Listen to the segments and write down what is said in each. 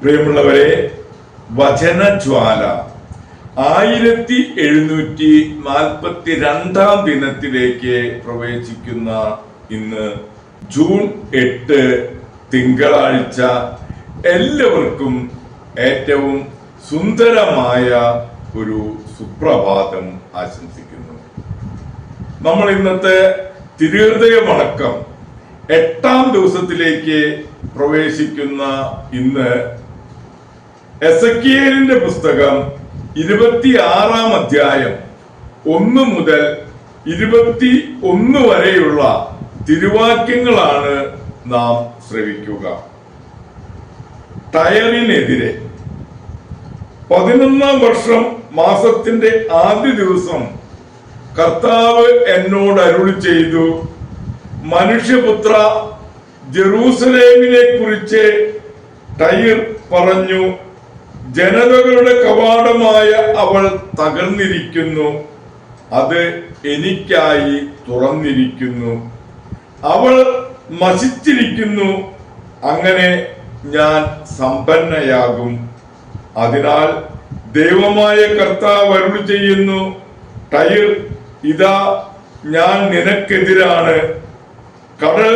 പ്രിയമുള്ളവരെ, വചനജ്വാല 1742 ദിനത്തിലേക്ക് പ്രവേശിക്കുന്ന ഇന്ന് ജൂൺ 8 തിങ്കളാഴ്ച എല്ലാവർക്കും ഏറ്റവും സുന്ദരമായ ഒരു സുപ്രഭാതം ആശംസിക്കുന്നു. നമ്മൾ ഇന്നത്തെ തിരുഹൃദയ വണക്കം 8ാം ദിവസത്തിലേക്ക് പ്രവേശിക്കുന്ന ഇന്ന് എസെക്കിയേലിന്റെ പുസ്തകം 26-ാം അധ്യായം 1 മുതൽ 21 വരെയുള്ള തിരുവാക്യങ്ങളാണ് നാം ശ്രവിക്കുക. ടയറിനെതിരെ 11-ാം വർഷം മാസത്തിന്റെ ആദ്യ ദിവസം കർത്താവ് എന്നോട് അരുളി ചെയ്തു, മനുഷ്യപുത്ര, ജെറൂസലേമിനെ കുറിച്ച് ടയർ പറഞ്ഞു, ജനതകളുടെ കവാടമായ അവൾ തകർന്നിരിക്കുന്നു, അത് എനിക്കായി തുറന്നിരിക്കുന്നു, അവൾ നശിച്ചിരിക്കുന്നു, അങ്ങനെ ഞാൻ സമ്പന്നയാകും. അതിനാൽ ദൈവമായ കർത്താവ് അരുളി ചെയ്യുന്നു, ടയർ, ഇതാ ഞാൻ നിനക്കെതിരാണ്. കടൽ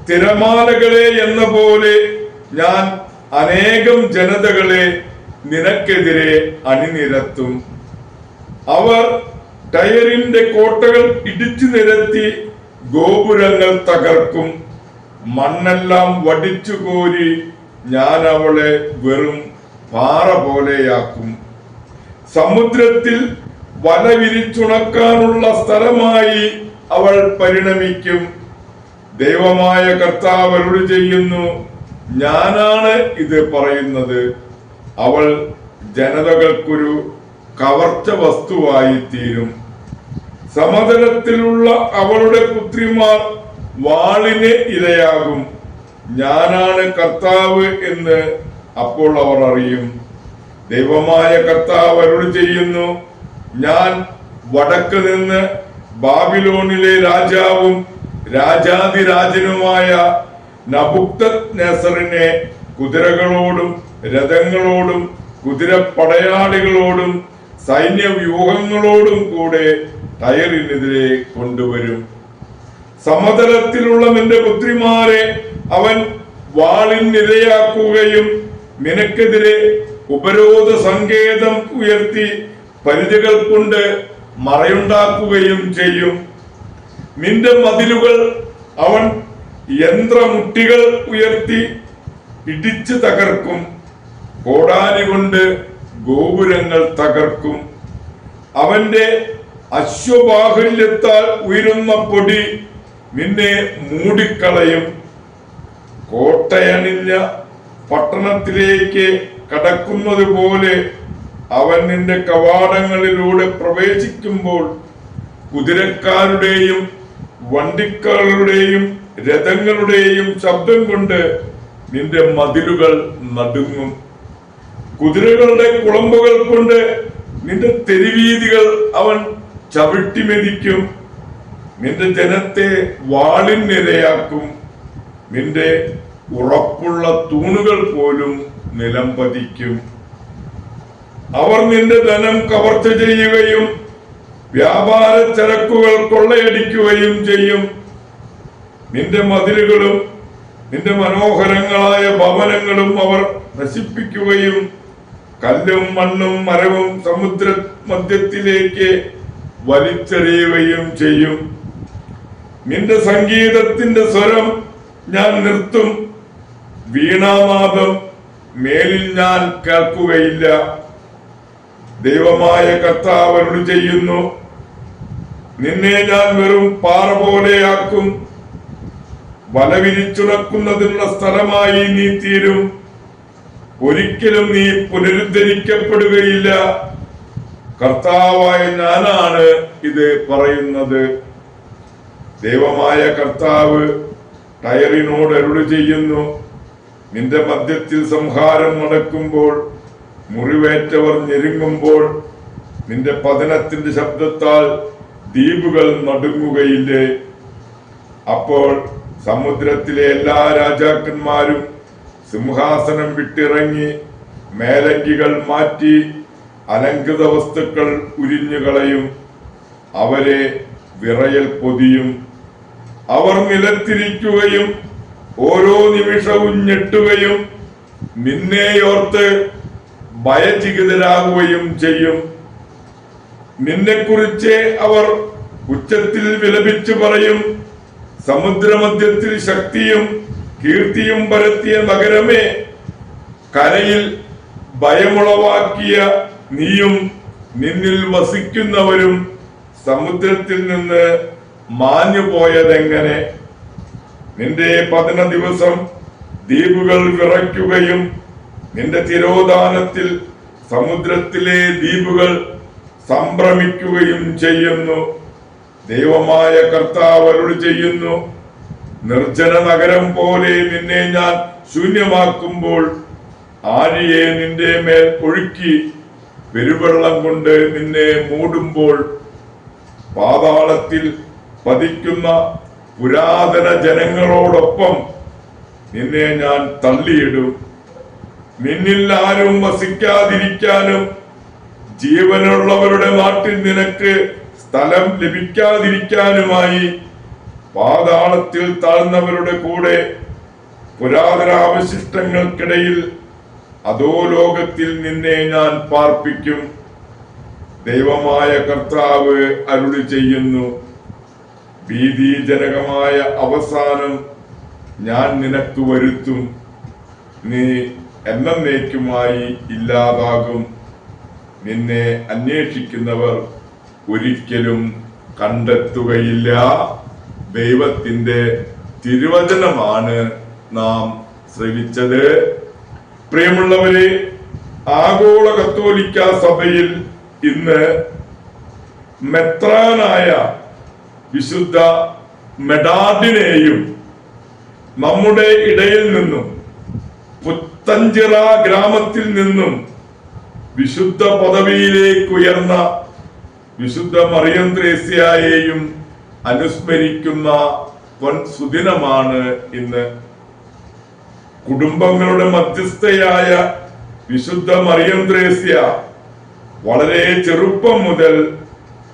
തിരമാലകളെ എന്ന പോലെ ഞാൻ അനേകം ജനതകളെ നിനക്കെതിരെ അണിനിരത്തും. അവർ ടയറിന്റെ കോട്ടകൾ ഇടിച്ചു നിരത്തി ഗോപുരങ്ങൾ തകർക്കും. മണ്ണെല്ലാം വടിച്ചു കോരി ഞാൻ അവളെ വെറും പാറ പോലെയാക്കും. സമുദ്രത്തിൽ വല വിരിച്ചുണക്കാനുള്ള സ്ഥലമായി അവൾ പരിണമിക്കും. ദൈവമായ കർത്താവ് അരുളി ചെയ്യുന്നു, ഞാനാണ് ഇത് പറയുന്നത്. അവൾ ജനതകൾക്കൊരു കവർച്ച വസ്തുവായി തീരും. സമതലത്തിലുള്ള അവളുടെ പുത്രിമാർ വാളിന് ഇരയാകും. ഞാനാണ് കർത്താവ് എന്ന് അപ്പോൾ അവർ അറിയും. ദൈവമായ കർത്താവ് അരുളി ചെയ്യുന്നു, ഞാൻ വടക്ക് നിന്ന് ബാബിലോണിലെ രാജാവും രാജാതിരാജനുമായ നബൂഖദ്നേസറിനെ കുതിരകളോടും രഥങ്ങളോടും കുതിരപ്പടയാളികളോടും സൈന്യവ്യൂഹങ്ങളോടും കൂടെ ടയറിനെതിരെ കൊണ്ടുവരും. സമതലത്തിലുള്ള നിന്റെ പുത്രിമാരെ അവൻ വാളിനിരയാക്കുകയും നിനക്കെതിരെ ഉപരോധ സങ്കേതം ഉയർത്തി പരിചകൾ കൊണ്ട് മറയുണ്ടാക്കുകയും ചെയ്യും. നിന്റെ മതിലുകൾ അവൻ യന്ത്രമുട്ടികൾ ഉയർത്തി ഇടിച്ചു തകർക്കും. കോടാലി കൊണ്ട് ഗോപുരങ്ങൾ തകർക്കും. അവന്റെ അശ്വബാഹുല്യത്താൽ ഉയരുന്ന പൊടി നിന്നെ മൂടിക്കളയും. കോട്ടയണിഞ്ഞ പട്ടണത്തിലേക്ക് കടക്കുന്നത് പോലെ അവൻ നിന്റെ കവാടങ്ങളിലൂടെ പ്രവേശിക്കുമ്പോൾ കുതിരക്കാരുടെയും വണ്ടിക്കാരുടെയും രഥങ്ങളുടെയും ശബ്ദം കൊണ്ട് നിന്റെ മതിലുകൾ നടുങ്ങും. കുതിരകളുടെ കുളമ്പുകൾ കൊണ്ട് നിന്റെ തെരുവീതികൾ അവൻ ചവിട്ടി മെതിക്കും. നിന്റെ ജനത്തെ വാളിനിരയാക്കും. നിന്റെ ഉറപ്പുള്ള തൂണുകൾ പോലും നിലം പതിക്കും. അവർ നിന്റെ ധനം കവർച്ച ചെയ്യുകയും വ്യാപാര ചരക്കുകൾ കൊള്ളയടിക്കുകയും ചെയ്യും. നിന്റെ മതിലുകളും നിന്റെ മനോഹരങ്ങളായ ഭവനങ്ങളും അവർ നശിപ്പിക്കുകയും കല്ലും മണ്ണും മരവും സമുദ്ര മധ്യത്തിലേക്ക് വലിച്ചെറിയുകയും ചെയ്യും. നിന്റെ സംഗീതത്തിന്റെ സ്വരം ഞാൻ നിർത്തും. വീണാനാദം മേലിൽ ഞാൻ കേൾക്കുകയില്ല. ദൈവമായ കർത്താവ് അരുളി ചെയ്യുന്നു, നിന്നെ ഞാൻ വെറും പാറ പോലെയാക്കും. വല വിരിച്ചുണക്കുന്നതിനുള്ള സ്ഥലമായി നീ തീരും. ഒരിക്കലും നീ പുനരുദ്ധരിക്കപ്പെടുകയില്ല. കർത്താവായ ഞാനാണ് ഇത് പറയുന്നത്. ദൈവമായ കർത്താവ് ടയറിനോട് അരുളി ചെയ്യുന്നു, നിന്റെ മധ്യത്തിൽ സംഹാരം നടക്കുമ്പോൾ, മുറിവേറ്റവർ ഞെരുങ്ങുമ്പോൾ, നിന്റെ പതനത്തിന്റെ ശബ്ദത്താൽ ദ്വീപുകൾ നടുങ്ങുകയില്ലേ? അപ്പോൾ സമുദ്രത്തിലെ എല്ലാ രാജാക്കന്മാരും സിംഹാസനം വിട്ടിറങ്ങി മേലങ്കികൾ മാറ്റി അലങ്കൃത വസ്തുക്കൾ ഉരിഞ്ഞുകളയും. അവരെ വിറയൽ പൊതിയും. അവർ നിലത്തിരിക്കുകയും ഓരോ നിമിഷവും ഞെട്ടുകയും നിന്നെയോർത്ത് ഭയചകിതരാകുകയും ചെയ്യും. നിന്നെക്കുറിച്ച് അവർ ഉച്ചത്തിൽ വിലപിച്ചു പറയും, സമുദ്രമധ്യത്തിൽ ശക്തിയും കീർത്തിയും പരത്തിയ നഗരമേ, കരയിൽ ഭയമുളവാക്കിയ നീയും നിന്നിൽ വസിക്കുന്നവരും സമുദ്രത്തിൽ നിന്ന് മാഞ്ഞു പോയതെങ്ങനെ? നിന്റെ പതന ദിവസം ദ്വീപുകൾ വിറയ്ക്കുകയും നിന്റെ തിരോധാനത്തിൽ സമുദ്രത്തിലെ ദ്വീപുകൾ സംഭ്രമിക്കുകയും ചെയ്യുന്നു. ദൈവമായ കർത്താവ് അരുളി ചെയ്യുന്നു, നിർജ്ജന നഗരം പോലെ നിന്നെ ഞാൻ ശൂന്യമാക്കുമ്പോൾ, ആഴിയെ നിന്റെ മേൽ ഒഴുക്കി പെരുവെള്ളം കൊണ്ട് നിന്നെ മൂടുമ്പോൾ, പാതാളത്തിൽ പതിക്കുന്ന പുരാതന ജനങ്ങളോടൊപ്പം നിന്നെ ഞാൻ തള്ളിയിടും. നിന്നിൽ ആരും വസിക്കാതിരിക്കാനും ജീവനുള്ളവരുടെ നാട്ടിൽ നിനക്ക് സ്ഥലം ലഭിക്കാതിരിക്കാനുമായി പാതാളത്തിൽ താഴ്ന്നവരുടെ കൂടെ പുരാതന അവശിഷ്ടങ്ങൾക്കിടയിൽ അധോലോകത്തിൽ നിന്നെ ഞാൻ പാർപ്പിക്കും. ദൈവമായ കർത്താവ് അരുളി ചെയ്യുന്നു, ഭീതിജനകമായ അവസാനം ഞാൻ നിനക്ക് വരുത്തും. നീ എന്നേക്കുമായി ഇല്ലാതാകും. നിന്നെ അന്വേഷിക്കുന്നവർ ഒരിക്കലും കണ്ടെത്തുകയില്ല. ദൈവത്തിന്റെ തിരുവചനമാണ് നാം ശ്രവിച്ചത്. പ്രിയമുള്ളവരെ, ആഗോള കത്തോലിക്ക സഭയിൽ ഇന്ന് മെത്രാനായ വിശുദ്ധ മെഡാർഡിനെയും നമ്മുടെ ഇടയിൽ നിന്നും പുത്തഞ്ചിറ ഗ്രാമത്തിൽ നിന്നും വിശുദ്ധ പദവിയിലേക്ക് ഉയർന്ന വിശുദ്ധ മറിയം ത്രേസ്യയെയും അനുസ്മരിക്കുന്ന സുദിനമാണ് ഇന്ന്. കുടുംബങ്ങളുടെ മധ്യസ്ഥയായ വിശുദ്ധ മറിയം ത്രേസ്യ വളരെ ചെറുപ്പം മുതൽ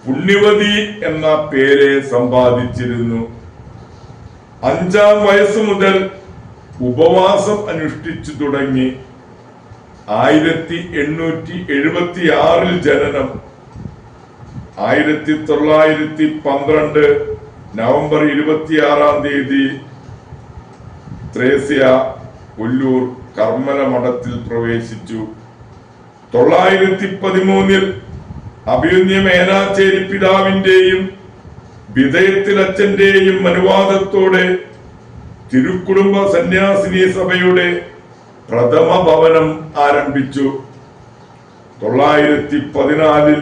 പുണ്യവതി എന്ന പേര് സമ്പാദിച്ചിരുന്നു. 5-ാം വയസ്സ് മുതൽ ഉപവാസം അനുഷ്ഠിച്ചു തുടങ്ങി. 1876 ജനനം. 1912 നവംബർ 26 ത്രേസ്യ ഒല്ലൂർ കർമ്മല മഠത്തിൽ പ്രവേശിച്ചു. 913 അഭിമന്യ മേനാച്ചേരി പിതാവിന്റെയും വിധേയത്തിൽ അച്ഛന്റെയും അനുവാദത്തോടെ തിരുക്കുടുംബ സന്യാസിനി സഭയുടെ പ്രഥമ ഭവനം ആരംഭിച്ചു. 914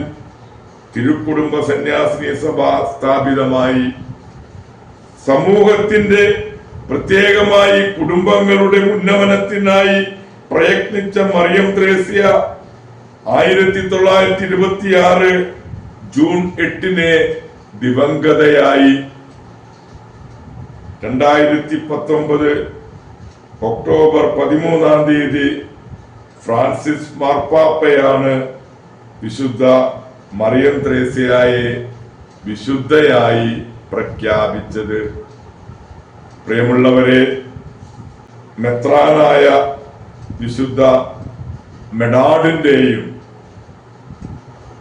തിരുക്കുടുംബ സന്യാസിനി സഭ സ്ഥാപിതമായി. സമൂഹത്തിന്റെ പ്രത്യേകമായി കുടുംബങ്ങളുടെ ഉന്നമനത്തിനായി പ്രയത്നിച്ച മറിയം ത്രേസ്യ 1926 ജൂൺ 8 ദിവംഗതയായി. 2019 ഒക്ടോബർ 13 ഫ്രാൻസിസ് മാർപ്പാപ്പയാണ് വിശുദ്ധ മറിയം ത്രേസ്യയെ വിശുദ്ധയായി പ്രഖ്യാപിച്ചത്. പ്രിയമുള്ളവരെ, മെത്രാനായ വിശുദ്ധ മെഡാർഡിന്റെയും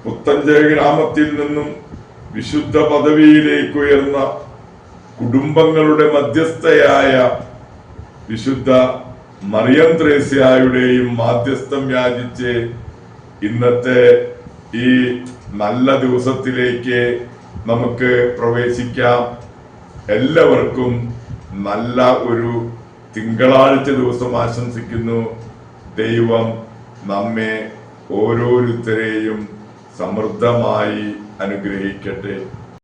പുത്തഞ്ചേരി ഗ്രാമത്തിൽ നിന്നും വിശുദ്ധ പദവിയിലേക്ക് ഉയർന്ന കുടുംബങ്ങളുടെ മധ്യസ്ഥയായ വിശുദ്ധ മറിയം ത്രേസ്യയുടെയും മാധ്യസ്ഥം യാചിച്ച് ഇന്നത്തെ ഈ നല്ല ദിവസത്തിലേക്ക് നമുക്ക് പ്രവേശിക്കാം. എല്ലാവർക്കും നല്ല ഒരു തിങ്കളാഴ്ച ദിവസം ആശംസിക്കുന്നു. ദൈവം നമ്മെ ഓരോരുത്തരെയും സമൃദ്ധമായി അനുഗ്രഹിക്കട്ടെ.